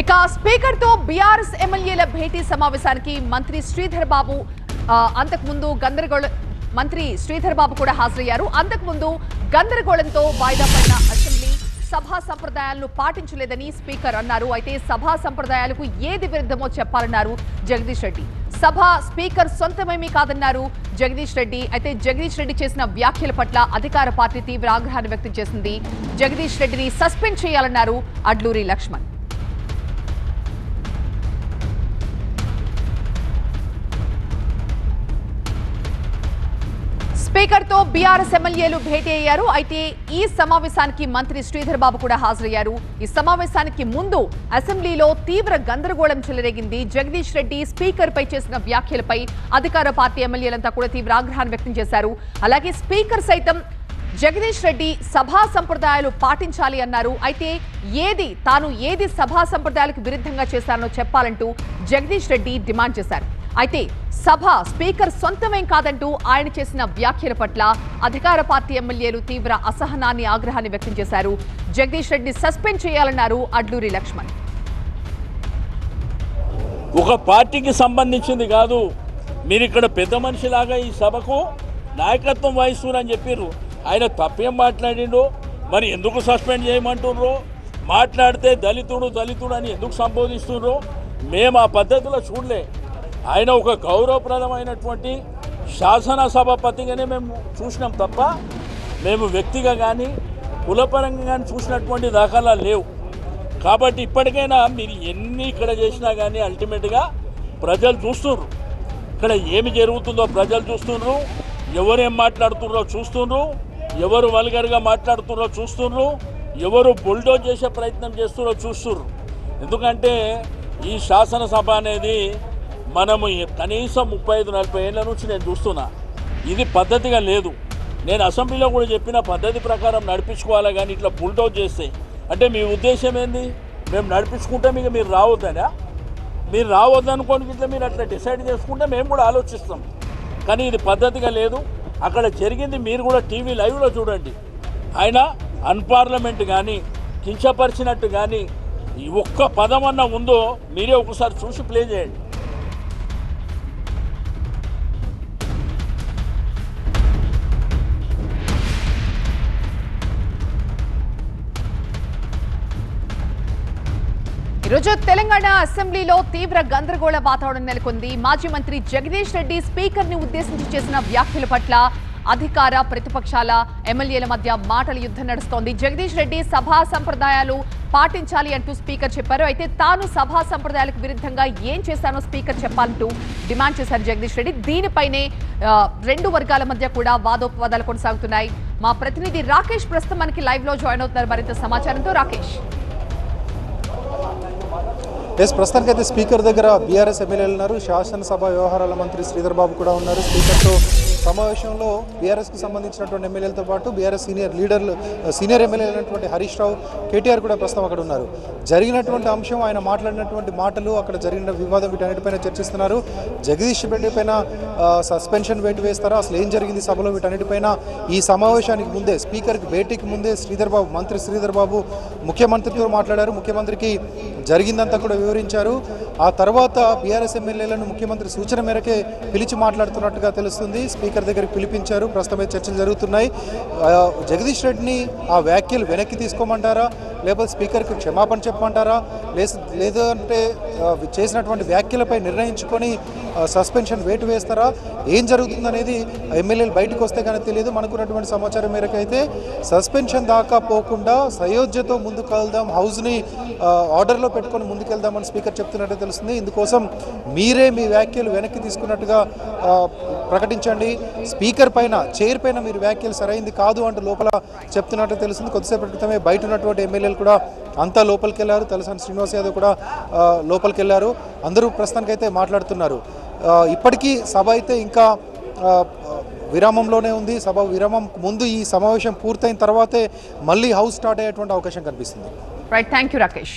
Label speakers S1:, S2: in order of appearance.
S1: ఇక స్పీకర్ తో బీఆర్ఎస్ ఎమ్మెల్యేల భేటీ సమావేశానికి మంత్రి శ్రీధర్ బాబు అంతకుముందు మంత్రి శ్రీధర్ బాబు కూడా హాజరయ్యారు. అంతకుముందు గందరగోళంతో వాయిదా పడిన అసెంబ్లీ సభా సంప్రదాయాలను పాటించలేదని స్పీకర్ అన్నారు. అయితే సభా సంప్రదాయాలకు ఏది విరుద్ధమో చెప్పాలన్నారు జగదీష్ రెడ్డి. సభ స్పీకర్ సొంతమేమీ కాదన్నారు జగదీష్ రెడ్డి. అయితే జగదీష్ రెడ్డి చేసిన వ్యాఖ్యల పట్ల అధికార పార్టీ తీవ్ర ఆగ్రహాన్ని వ్యక్తం చేసింది. జగదీష్ రెడ్డిని సస్పెండ్ చేయాలన్నారు అడ్లూరి లక్ష్మణ్. స్పీకర్ తో బీఆర్ఎస్ ఎమ్మెల్యేలు భేటీ అయ్యారు. అయితే ఈ సమావేశానికి మంత్రి శ్రీధర్ బాబు కూడా హాజరయ్యారు. ఈ సమావేశానికి ముందు అసెంబ్లీలో తీవ్ర గందరగోళం చెలరేగింది. జగదీష్ రెడ్డి స్పీకర్ పై చేసిన వ్యాఖ్యలపై అధికార పార్టీ ఎమ్మెల్యేలంతా కూడా తీవ్ర ఆగ్రహాన్ని వ్యక్తం చేశారు. అలాగే స్పీకర్ సైతం జగదీష్ రెడ్డి సభా సంప్రదాయాలు పాటించాలి అన్నారు. అయితే తాను ఏది సభా సంప్రదాయాలకు విరుద్ధంగా చేశారో చెప్పాలంటూ జగదీష్ రెడ్డి డిమాండ్ చేశారు. అయితే సభ స్పీకర్ సొంతమేం కాదంటూ ఆయన చేసిన వ్యాఖ్యల పట్ల అధికార పార్టీ ఎమ్మెల్యేలు తీవ్ర అసహనాన్ని ఆగ్రహాన్ని వ్యక్తం చేశారు. జగదీష్ రెడ్డిని సస్పెండ్ చేయాలన్నారు అడ్లూరి లక్ష్మణ్.
S2: ఒక పార్టీకి సంబంధించింది కాదు, మీరు ఇక్కడ పెద్ద మనిషిలాగా ఈ సభకు నాయకత్వం వహిస్తున్నారని చెప్పారు. ఆయన తప్పేం మాట్లాడిండు, మరి ఎందుకు సస్పెండ్ చేయమంటుర్రో, మాట్లాడితే దళితుడు అని ఎందుకు సంబోధిస్తుర్రో మేము ఆ పద్ధతిలో చూడలే. ఆయన ఒక గౌరవప్రదమైనటువంటి శాసనసభాపతిగానే మేము చూసినాం తప్ప మేము వ్యక్తిగా కానీ కులపరంగా కానీ చూసినటువంటి దాఖలా లేవు. కాబట్టి ఇప్పటికైనా మీరు ఎన్ని ఇక్కడ చేసినా కానీ అల్టిమేట్గా ప్రజలు చూస్తున్నారు. ఇక్కడ ఏమి జరుగుతుందో ప్రజలు చూస్తున్నారు. ఎవరేం మాట్లాడుతున్నారో చూస్తున్నారు. ఎవరు వల్గర్గా మాట్లాడుతున్నారో చూస్తున్నారు. ఎవరు బుల్డోజ్ చేసే ప్రయత్నం చేస్తున్నారో చూస్తున్నారు. ఎందుకంటే ఈ శాసనసభ అనేది మనము కనీసం 35-40 ఏళ్ళ నుంచి నేను చూస్తున్నా. ఇది పద్ధతిగా లేదు. నేను అసెంబ్లీలో కూడా చెప్పిన పద్ధతి ప్రకారం నడిపించుకోవాలి, కానీ ఇట్లా బుల్డోజ్ చేస్తే అంటే మీ ఉద్దేశం ఏంది? మేము నడిపించుకుంటే మీరు రావద్దనా? మీరు రావద్దనుకోని ఇట్లా మీరు అట్లా డిసైడ్ చేసుకుంటే మేము కూడా ఆలోచిస్తాం. కానీ ఇది పద్ధతిగా లేదు. అక్కడ జరిగింది మీరు కూడా టీవీ లైవ్లో చూడండి. ఆయన అన్పార్లమెంట్ కానీ కించపరిచినట్టు కానీ ఈ ఒక్క పదం అన్న ఉందో మీరే ఒకసారి చూసి ప్లే చేయండి.
S1: ఈరోజు తెలంగాణ అసెంబ్లీలో తీవ్ర గందరగోళ వాతావరణం నెలకొంది. మాజీ మంత్రి జగదీష్ రెడ్డి స్పీకర్ ని ఉద్దేశించి చేసిన వ్యాఖ్యల పట్ల అధికార ప్రతిపక్షాల ఎమ్మెల్యేల మధ్య మాటల యుద్ధం నడుస్తోంది. జగదీష్ రెడ్డి సభా సంప్రదాయాలు పాటించాలి అంటూ స్పీకర్ చెప్పారు. అయితే తాను సభా సంప్రదాయాలకు విరుద్ధంగా ఏం చేశానో స్పీకర్ చెప్పాలంటూ డిమాండ్ చేశారు జగదీష్ రెడ్డి. దీనిపైనే రెండు వర్గాల మధ్య కూడా వాదోపవాదాలు కొనసాగుతున్నాయి. మా ప్రతినిధి రాకేష్ ప్రస్తుతం మనకి లైవ్ లో జాయిన్ అవుతున్నారు మరింత సమాచారంతో. రాకేష్,
S3: ప్రస్తుతానికైతే స్పీకర్ దగ్గర బీఆర్ఎస్ ఎమ్మెల్యేలు ఉన్నారు. శాసనసభ వ్యవహారాల మంత్రి శ్రీధర్ బాబు కూడా ఉన్నారు. స్పీకర్తో సమావేశంలో బీఆర్ఎస్కి సంబంధించినటువంటి ఎమ్మెల్యేలతో పాటు బీఆర్ఎస్ సీనియర్ ఎమ్మెల్యే అయినటువంటి హరీష్ రావు, కేటీఆర్ కూడా ప్రస్తుతం అక్కడ ఉన్నారు. జరిగినటువంటి అంశం, ఆయన మాట్లాడినటువంటి మాటలు, అక్కడ జరిగిన వివాదం, వీటన్నిటిపైన చర్చిస్తున్నారు. జగదీష్ రెడ్డి పైన సస్పెన్షన్ వేటు వేస్తారా, అసలు ఏం జరిగింది సభలో, వీటన్నిటిపైన ఈ సమావేశానికి ముందే, స్పీకర్కి భేటీకి ముందే మంత్రి శ్రీధర్ బాబు ముఖ్యమంత్రితో మాట్లాడారు. ముఖ్యమంత్రికి జరిగిందంతా కూడా వివరించారు. ఆ తర్వాత బీఆర్ఎస్ ఎమ్మెల్యేలను ముఖ్యమంత్రి సూచన మేరకే పిలిచి మాట్లాడుతున్నట్టుగా తెలుస్తుంది. స్పీకర్ దగ్గరికి పిలిపించారు. ప్రస్తుతమే చర్చలు జరుగుతున్నాయి. జగదీష్ రెడ్డిని ఆ వ్యాఖ్యలు వెనక్కి తీసుకోమంటారా, లేకపోతే స్పీకర్కి క్షమాపణ చెప్పమంటారా, లేదంటే చేసినటువంటి వ్యాఖ్యలపై నిర్ణయించుకొని సస్పెన్షన్ వేటు వేస్తారా, ఏం జరుగుతుందనేది ఎమ్మెల్యేలు బయటకు వస్తే కానీ తెలియదు. మనకున్నటువంటి సమాచారం మేరకు అయితే సస్పెన్షన్ దాకా పోకుండా సయోధ్యతో ముందుకు వెళ్దాం, హౌస్ని ఆర్డర్లో పెట్టుకొని ముందుకెళ్దామని స్పీకర్ చెప్తున్నట్టు తెలుస్తుంది. ఇందుకోసం మీరే మీ వ్యాఖ్యలు వెనక్కి తీసుకున్నట్టుగా ప్రకటించండి, స్పీకర్ పైన, చైర్ పైన మీరు వ్యాఖ్యలు సరైంది కాదు అంటూ లోపల చెప్తున్నట్టు తెలుస్తుంది. కొద్దిసేపటి క్రితమే బయట ఉన్నటువంటి ఎమ్మెల్యేలు కూడా అంతా లోపలికి వెళ్ళారు. తలసాని శ్రీనివాస్ యాదవ్ కూడా లోపలికి వెళ్ళారు. అందరూ ప్రస్తుతానికైతే మాట్లాడుతున్నారు. ఇప్పటికీ సభ అయితే ఇంకా విరామంలోనే ఉంది. సభ విరామం ముందు ఈ సమావేశం పూర్తయిన తర్వాతే మళ్ళీ హౌస్ స్టార్ట్ అయ్యేటువంటి అవకాశం కనిపిస్తుంది.
S1: Right, thank you Rakesh.